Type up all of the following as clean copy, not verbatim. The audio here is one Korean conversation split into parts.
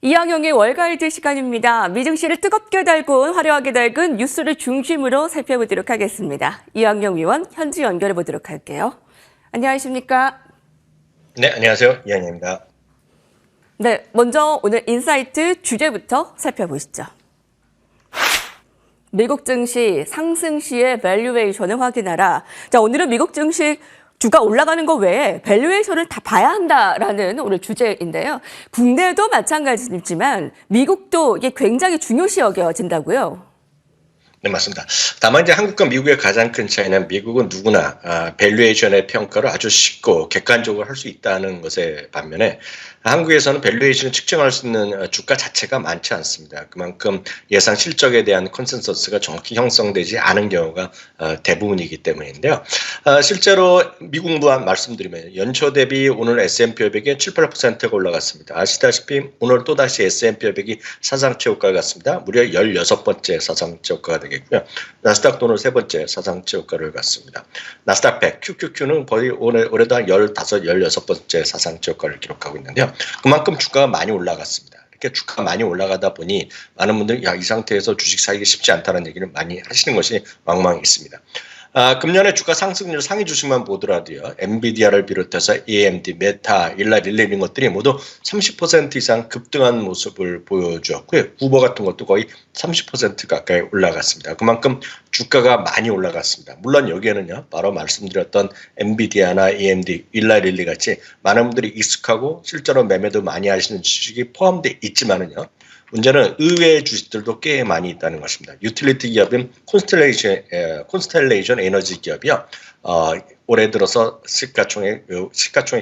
이항영의 월가이드 시간입니다. 미증시를 뜨겁게 달군 화려하게 달군 뉴스를 중심으로 살펴보도록 하겠습니다. 이항영 위원 현지 연결해 보도록 할게요. 안녕하십니까? 네, 안녕하세요. 이항영입니다. 네, 먼저 오늘 인사이트 주제부터 살펴보시죠. 미국 증시 상승 시의 밸류에이션을 확인하라. 자, 오늘은 미국 증시 주가 올라가는 거 외에 밸류에이션을 다 봐야 한다라는 오늘 주제인데요. 국내도 마찬가지지만 미국도 이게 굉장히 중요시 여겨진다고요. 네, 맞습니다. 다만 이제 한국과 미국의 가장 큰 차이는 미국은 누구나 밸류에이션의 평가를 아주 쉽고 객관적으로 할 수 있다는 것에 반면에 한국에서는 밸류에이션을 측정할 수 있는 주가 자체가 많지 않습니다. 그만큼 예상 실적에 대한 컨센서스가 정확히 형성되지 않은 경우가 대부분이기 때문인데요. 실제로 미국만 말씀드리면 연초 대비 오늘 S&P 500이 7, 8%가 올라갔습니다. 아시다시피 오늘 또다시 S&P 500이 사상 최고가를 갔습니다. 무려 16번째 사상 최고가가 되겠고요. 나스닥도 오늘 세 번째 사상 최고가를 갔습니다. 나스닥 100, QQQ는 거의 올해도 한 15, 16번째 사상 최고가를 기록하고 있는데요. 그만큼 주가가 많이 올라갔습니다. 이렇게 주가가 많이 올라가다 보니 많은 분들이 이 상태에서 주식 사기 쉽지 않다는 얘기를 많이 하시는 것이 왕왕 있습니다. 금년에 주가 상승률 상위 주식만 보더라도요. 엔비디아를 비롯해서 AMD, 메타, 일라릴레 이런 것들이 모두 30% 이상 급등한 모습을 보여주었고요. 우버 같은 것도 거의 30% 가까이 올라갔습니다. 그만큼 주가가 많이 올라갔습니다. 물론 여기에는요. 바로 말씀드렸던 엔비디아나 AMD, 일라릴레 같이 많은 분들이 익숙하고 실제로 매매도 많이 하시는 주식이 포함되어 있지만은요. 문제는 의외의 주식들도 꽤 많이 있다는 것입니다. 유틸리티 기업인 콘스텔레이션 에너지 기업이요. 올해 들어서 시가총액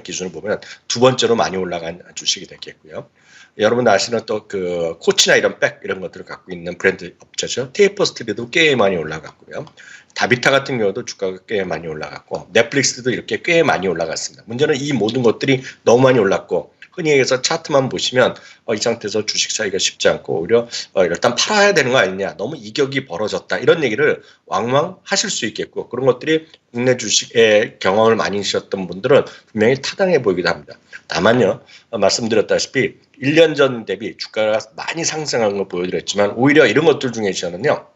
기준을 보면 두 번째로 많이 올라간 주식이 되겠고요. 여러분 아시는 또 그 코치나 이런 것들을 갖고 있는 브랜드 업체죠. 테이퍼스트리도 꽤 많이 올라갔고요. 다비타 같은 경우도 주가가 꽤 많이 올라갔고 넷플릭스도 이렇게 꽤 많이 올라갔습니다. 문제는 이 모든 것들이 너무 많이 올랐고 흔히 얘기해서 차트만 보시면 이 상태에서 주식 사기가 쉽지 않고 오히려 일단 팔아야 되는 거 아니냐, 너무 이격이 벌어졌다 이런 얘기를 왕왕 하실 수 있겠고 그런 것들이 국내 주식의 경험을 많이 하셨던 분들은 분명히 타당해 보이기도 합니다. 다만요 말씀드렸다시피 1년 전 대비 주가가 많이 상승한 걸 보여드렸지만 오히려 이런 것들 중에서는요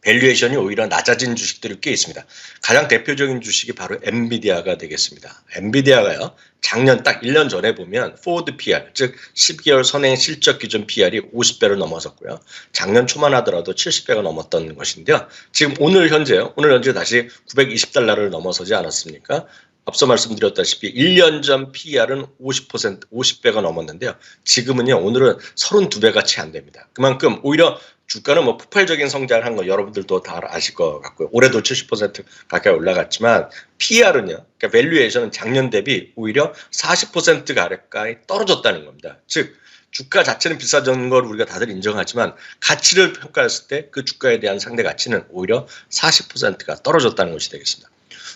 밸류에이션이 오히려 낮아진 주식들이 꽤 있습니다. 가장 대표적인 주식이 바로 엔비디아가 되겠습니다. 엔비디아가요. 작년 딱 1년 전에 보면 포워드 PR, 즉 12개월 선행 실적 기준 PR이 50배를 넘어섰고요. 작년 초만 하더라도 70배가 넘었던 것인데요. 지금 오늘 현재 다시 920달러를 넘어서지 않았습니까? 앞서 말씀드렸다시피 1년 전 PR은 50배가 넘었는데요. 지금은요, 오늘은 32배가 채 안 됩니다. 그만큼 오히려 주가는 뭐 폭발적인 성장을 한 거 여러분들도 다 아실 것 같고요. 올해도 70% 가까이 올라갔지만 PR은요, 그러니까 밸류에이션은 작년 대비 오히려 40% 가까이 떨어졌다는 겁니다. 즉, 주가 자체는 비싸진 걸 우리가 다들 인정하지만 가치를 평가했을 때 그 주가에 대한 상대 가치는 오히려 40%가 떨어졌다는 것이 되겠습니다.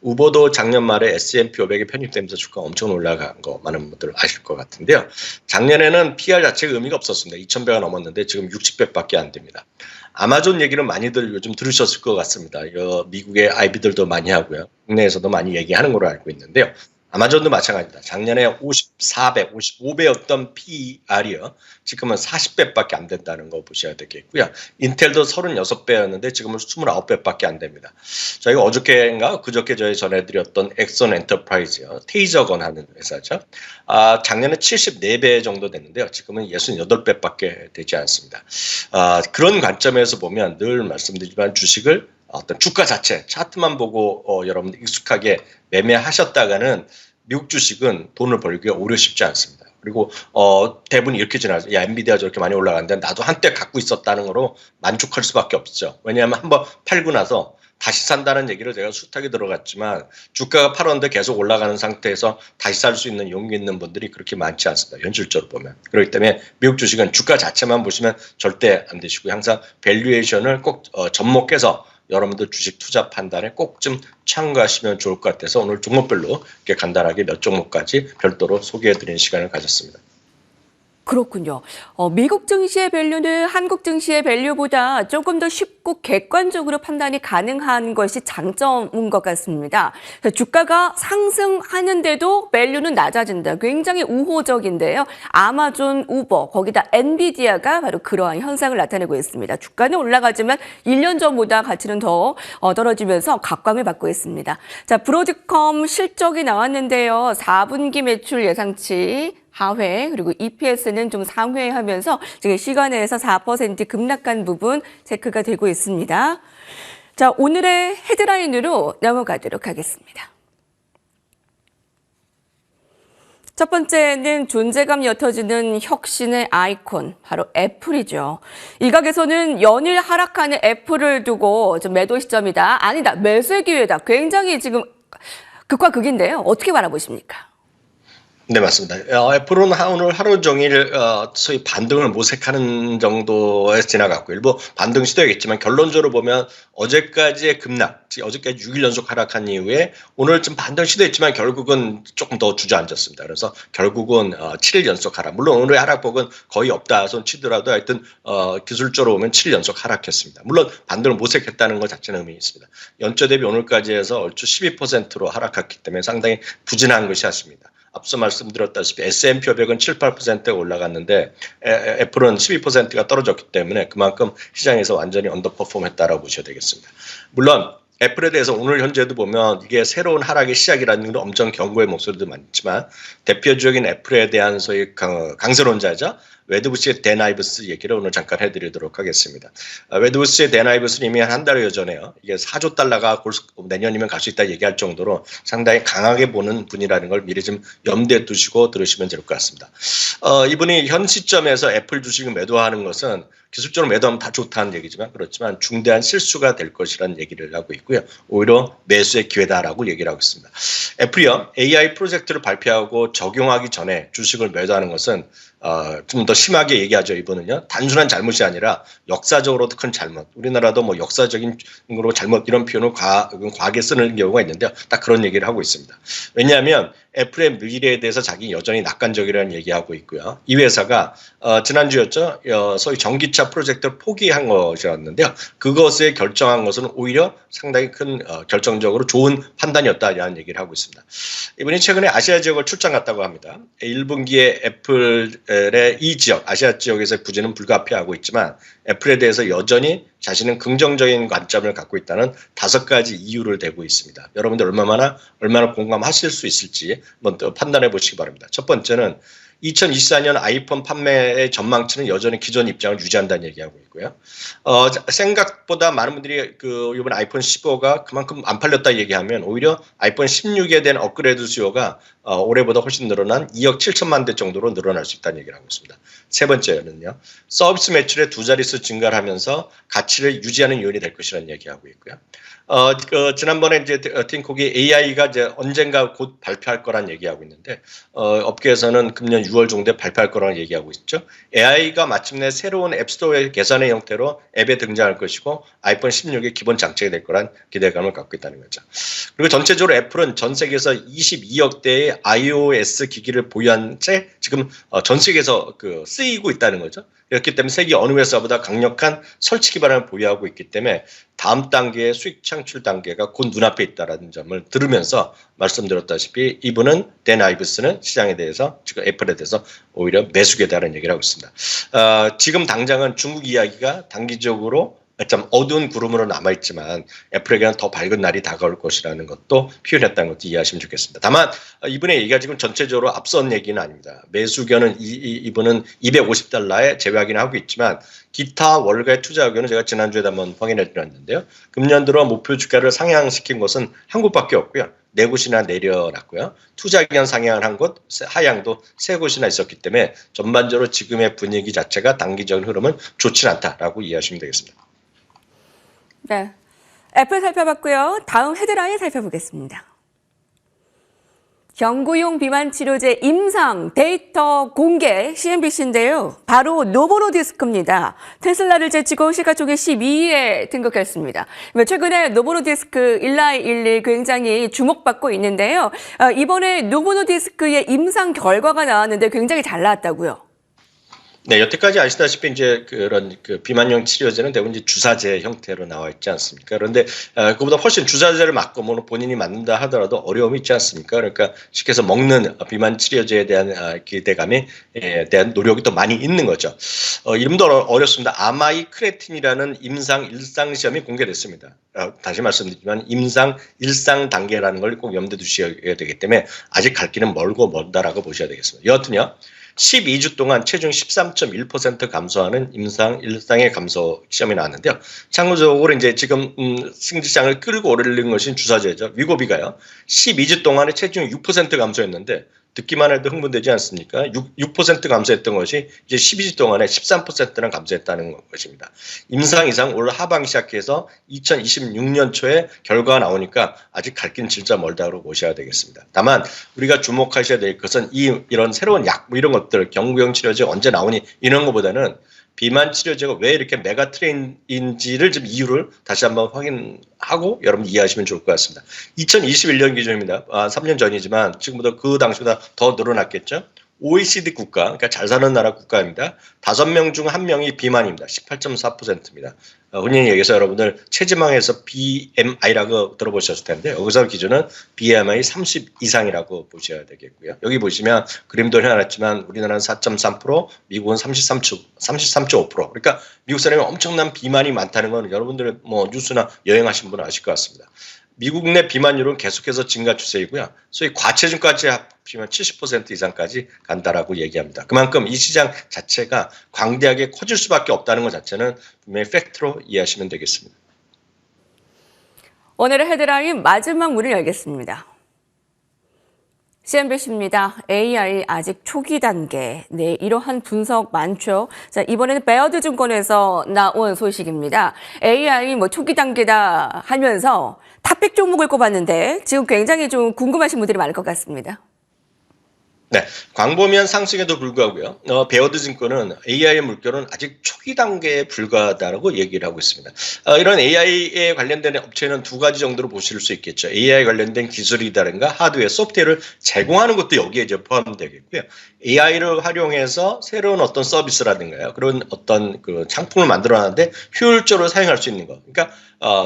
우버도 작년 말에 S&P 500에 편입되면서 주가가 엄청 올라간 거 많은 분들 아실 것 같은데요. 작년에는 PR 자체가 의미가 없었습니다. 2,000배가 넘었는데 지금 60배밖에 안 됩니다. 아마존 얘기는 많이들 요즘 들으셨을 것 같습니다. 이거 미국의 IB들도 많이 하고요. 국내에서도 많이 얘기하는 걸로 알고 있는데요. 아마존도 마찬가지입니다. 작년에 54배, 55배였던 PR이요. 지금은 40배밖에 안 된다는 거 보셔야 되겠고요. 인텔도 36배였는데 지금은 29배밖에 안 됩니다. 저희가 어저께인가 그저께 저희 전해드렸던 엑선 엔터프라이즈요. 테이저건 하는 회사죠. 작년에 74배 정도 됐는데요. 지금은 68배밖에 되지 않습니다. 그런 관점에서 보면 늘 말씀드리지만 주식을 어떤 주가 자체, 차트만 보고 여러분들 익숙하게 매매하셨다가는 미국 주식은 돈을 벌기가 오히려 쉽지 않습니다. 그리고 대부분 이렇게 지나가죠. 야, 엔비디아 저렇게 많이 올라갔는데 나도 한때 갖고 있었다는 거로 만족할 수밖에 없죠. 왜냐하면 한번 팔고 나서 다시 산다는 얘기를 제가 숱하게 들어갔지만 주가가 8원인데 계속 올라가는 상태에서 다시 살 수 있는 용기 있는 분들이 그렇게 많지 않습니다. 현실적으로 보면. 그렇기 때문에 미국 주식은 주가 자체만 보시면 절대 안 되시고 항상 밸류에이션을 꼭 접목해서 여러분들 주식 투자 판단에 꼭 좀 참고하시면 좋을 것 같아서 오늘 종목별로 이렇게 간단하게 몇 종목까지 별도로 소개해드리는 시간을 가졌습니다. 그렇군요. 미국 증시의 밸류는 한국 증시의 밸류보다 조금 더 쉽고 객관적으로 판단이 가능한 것이 장점인 것 같습니다. 주가가 상승하는데도 밸류는 낮아진다. 굉장히 우호적인데요. 아마존, 우버, 거기다 엔비디아가 바로 그러한 현상을 나타내고 있습니다. 주가는 올라가지만 1년 전보다 가치는 더 떨어지면서 각광을 받고 있습니다. 자, 브로드컴 실적이 나왔는데요. 4분기 매출 예상치 하회, 그리고 EPS는 좀 상회하면서 지금 시간에서 4% 급락한 부분 체크가 되고 있습니다. 자, 오늘의 헤드라인으로 넘어가도록 하겠습니다. 첫 번째는 존재감 옅어지는 혁신의 아이콘, 바로 애플이죠. 일각에서는 연일 하락하는 애플을 두고 좀 매도 시점이다. 아니다, 매수의 기회다. 굉장히 지금 극과 극인데요. 어떻게 바라보십니까? 네, 맞습니다. 애플은 오늘 하루 종일 소위 반등을 모색하는 정도에 지나갔고 일부 반등 시도했겠지만 결론적으로 보면 어제까지의 급락, 어제까지 6일 연속 하락한 이후에 오늘 좀 반등 시도했지만 결국은 조금 더 주저앉았습니다. 그래서 결국은 7일 연속 하락. 물론 오늘의 하락폭은 거의 없다 손 치더라도 하여튼 기술적으로 보면 7일 연속 하락했습니다. 물론 반등을 모색했다는 것 자체는 의미 있습니다. 연초 대비 오늘까지 해서 얼추 12%로 하락했기 때문에 상당히 부진한 것이 같습니다. 앞서 말씀드렸다시피 S&P 500은 7, 8%가 올라갔는데 애플은 12%가 떨어졌기 때문에 그만큼 시장에서 완전히 언더퍼폼했다라고 보셔야 되겠습니다. 물론 애플에 대해서 오늘 현재도 보면 이게 새로운 하락의 시작이라는 건 엄청 경고의 목소리도 많지만 대표적인 애플에 대한 소위 강세론자죠. 웨드부시의 댄 아이브스 얘기를 오늘 잠깐 해드리도록 하겠습니다. 웨드부시의 댄 아이브스는 이미 한 달여 전에요. 이게 4조 달러가 내년이면 갈 수 있다 얘기할 정도로 상당히 강하게 보는 분이라는 걸 미리 좀 염두에 두시고 들으시면 될 것 같습니다. 이분이 현 시점에서 애플 주식을 매도하는 것은 기술적으로 매도하면 다 좋다는 얘기지만 그렇지만 중대한 실수가 될 것이라는 얘기를 하고 있고요. 오히려 매수의 기회다라고 얘기를 하고 있습니다. 애플이요. AI 프로젝트를 발표하고 적용하기 전에 주식을 매도하는 것은 좀 더 심하게 얘기하죠. 이분은요. 단순한 잘못이 아니라 역사적으로도 큰 잘못. 우리나라도 뭐 역사적인 거로 잘못 이런 표현을 과하게 쓰는 경우가 있는데요. 딱 그런 얘기를 하고 있습니다. 왜냐하면 애플의 미래에 대해서 자기 여전히 낙관적이라는 얘기하고 있고요. 이 회사가 지난주였죠. 소위 전기차 프로젝트를 포기한 것이었는데요. 그것에 결정한 것은 오히려 상당히 큰 결정적으로 좋은 판단이었다라는 얘기를 하고 있습니다. 이분이 최근에 아시아 지역을 출장 갔다고 합니다. 1분기에 애플의 이 지역, 아시아 지역에서의 부진은 불가피하고 있지만 애플에 대해서 여전히 자신은 긍정적인 관점을 갖고 있다는 5가지 이유를 대고 있습니다. 여러분들 얼마나 공감하실 수 있을지 한번 판단해 보시기 바랍니다. 첫 번째는 2024년 아이폰 판매의 전망치는 여전히 기존 입장을 유지한다는 얘기하고 있고요. 생각보다 많은 분들이 이번 아이폰 15가 그만큼 안 팔렸다 얘기하면 오히려 아이폰 16에 대한 업그레이드 수요가 올해보다 훨씬 늘어난 2억 7천만 대 정도로 늘어날 수 있다는 얘기를 하고 있습니다. 세 번째는요. 서비스 매출의 2자릿수 증가를 하면서 가치를 유지하는 요인이 될 것이라는 얘기하고 있고요. 지난번에 이제 팅콕이 AI가 이제 언젠가 곧 발표할 거란 얘기하고 있는데 업계에서는 금년 6월 정도에 발표할 거라고 얘기하고 있죠. AI가 마침내 새로운 앱스토어의 계산의 형태로 앱에 등장할 것이고 아이폰 16의 기본 장치가 될 거란 기대감을 갖고 있다는 거죠. 그리고 전체적으로 애플은 전 세계에서 22억 대의 iOS 기기를 보유한 채 지금 전 세계에서 쓰이고 있다는 거죠. 그렇기 때문에 세계 어느 회사보다 강력한 설치 기반을 보유하고 있기 때문에 다음 단계의 수익 창출 단계가 곧 눈앞에 있다는 점을 들으면서 말씀드렸다시피 이분은 댄 아이브스는 시장에 대해서 지금 애플에 대해서 오히려 매수계다라는 얘기를 하고 있습니다. 지금 당장은 중국 이야기가 단기적으로 좀 어두운 구름으로 남아있지만 애플에게는 더 밝은 날이 다가올 것이라는 것도 표현했다는 것도 이해하시면 좋겠습니다. 다만 이분의 얘기가 지금 전체적으로 앞선 얘기는 아닙니다. 매수견은 이분은 250달러에 제외하기는 하고 있지만 기타 월가의 투자 의견은 제가 지난주에도 한번 확인해 드렸는데요. 금년 들어 목표 주가를 상향시킨 것은 한 곳밖에 없고요. 네 곳이나 내려놨고요. 투자 의견 상향을 한 곳, 하향도 세 곳이나 있었기 때문에 전반적으로 지금의 분위기 자체가 단기적인 흐름은 좋지 않다라고 이해하시면 되겠습니다. 네, 애플 살펴봤고요. 다음 헤드라인 살펴보겠습니다. 경구용 비만 치료제 임상 데이터 공개 CNBC인데요. 바로 노보노디스크입니다. 테슬라를 제치고 시가총액 12위에 등극했습니다. 최근에 노보노디스크 일라이 11 굉장히 주목받고 있는데요. 이번에 노보노디스크의 임상 결과가 나왔는데 굉장히 잘 나왔다고요. 네, 여태까지 아시다시피 이제 그런 그 비만용 치료제는 대부분 이제 주사제 형태로 나와 있지 않습니까? 그런데 그보다 훨씬 주사제를 맞고 뭐 본인이 맞는다 하더라도 어려움이 있지 않습니까? 그러니까 쉽게 해서 먹는 비만 치료제에 대한 기대감에 대한 노력이 또 많이 있는 거죠. 이름도 어렵습니다. 아마이크레틴이라는 임상 일상 시험이 공개됐습니다. 다시 말씀드리지만 임상 일상 단계라는 걸 꼭 염두에 두셔야 되기 때문에 아직 갈 길은 멀고 멀다라고 보셔야 되겠습니다. 여하튼요. 12주 동안 체중 13.1% 감소하는 임상 일상의 감소 시험이 나왔는데요. 참고적으로 이제 지금 승지장을 끌고 오르는 것이 주사제죠. 위고비가요. 12주 동안에 체중 6% 감소했는데 듣기만 해도 흥분되지 않습니까? 6% 감소했던 것이 이제 12주 동안에 13%는 감소했다는 것입니다. 임상 이상 올 하반기 시작해서 2026년 초에 결과가 나오니까 아직 갈 길은 진짜 멀다고 보셔야 되겠습니다. 다만 우리가 주목하셔야 될 것은 이런 새로운 약 뭐 이런 것들 경구용 치료제 언제 나오니 이런 것보다는 비만 치료제가 왜 이렇게 메가 트렌드인지를 좀 이유를 다시 한번 확인하고 여러분 이해하시면 좋을 것 같습니다. 2021년 기준입니다. 3년 전이지만 지금보다 그 당시보다 더 늘어났겠죠. OECD 국가, 그러니까 잘 사는 나라 국가입니다. 5명 중 1명이 비만입니다. 18.4%입니다. 흔히 얘기해서 여러분들 체지방에서 BMI라고 들어보셨을 텐데 여기서 기준은 BMI 30 이상이라고 보셔야 되겠고요. 여기 보시면 그림도 해놨지만 우리나라는 4.3%, 미국은 33.5%. 그러니까 미국 사람이 엄청난 비만이 많다는 건 여러분들 뭐 뉴스나 여행하신 분은 아실 것 같습니다. 미국 내 비만율은 계속해서 증가 추세이고요. 소위 과체중까지 합치면 70% 이상까지 간다라고 얘기합니다. 그만큼 이 시장 자체가 광대하게 커질 수밖에 없다는 것 자체는 분명히 팩트로 이해하시면 되겠습니다. 오늘의 헤드라인 마지막 문을 열겠습니다. CNBC입니다. AI 아직 초기 단계. 네, 이러한 분석 많죠. 자, 이번에는 베어드 증권에서 나온 소식입니다. AI 뭐 초기 단계다 하면서 탑픽 종목을 꼽았는데 지금 굉장히 좀 궁금하신 분들이 많을 것 같습니다. 네, 광범위한 상승에도 불구하고요. 베어드 증권은 AI의 물결은 아직 초기 단계에 불과하다고 얘기를 하고 있습니다. 이런 AI에 관련된 업체는 두 가지 정도로 보실 수 있겠죠. AI 관련된 기술이라든가 하드웨어, 소프트웨어를 제공하는 것도 여기에 이제 포함되겠고요. AI를 활용해서 새로운 어떤 서비스라든가요. 그런 어떤 그 상품을 만들어놨는데 효율적으로 사용할 수 있는 거. 그러니까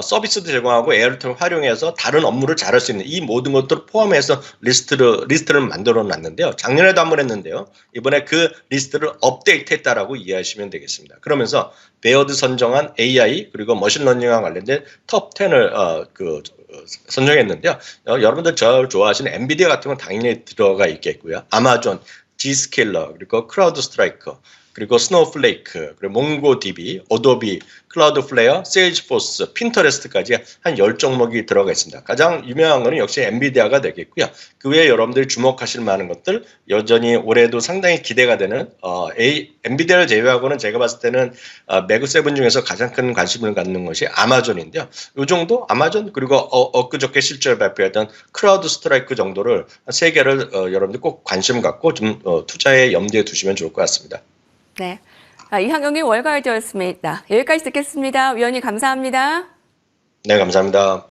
서비스도 제공하고 AI를 활용해서 다른 업무를 잘할 수 있는 이 모든 것들을 포함해서 리스트를 만들어 놨는데요. 작년에도 한번 했는데요. 이번에 그 리스트를 업데이트했다라고 이해하시면 되겠습니다. 그러면서 베어드 선정한 AI 그리고 머신러닝과 관련된 톱 10을 선정했는데요. 여러분들 저 좋아하시는 엔비디아 같은 건 당연히 들어가 있겠고요. 아마존, Zscaler 그리고 크라우드 스트라이커 그리고 스노우플레이크, 그리고 몽고DB, 어도비, 클라우드플레어, 세일즈포스, 핀터레스트까지 한 10종목이 들어가 있습니다. 가장 유명한 것은 역시 엔비디아가 되겠고요. 그 외에 여러분들이 주목하실 만한 것들 여전히 올해도 상당히 기대가 되는 엔비디아를 제외하고는 제가 봤을 때는 매그7 중에서 가장 큰 관심을 갖는 것이 아마존인데요. 이 정도 아마존 그리고 엊그저께 실적을 발표했던 크라우드 스트라이크 정도를 세 개를 여러분들 꼭 관심 갖고 좀 투자에 염두에 두시면 좋을 것 같습니다. 네, 이항영의 월가이드였습니다. 여기까지 듣겠습니다. 위원님 감사합니다. 네, 감사합니다.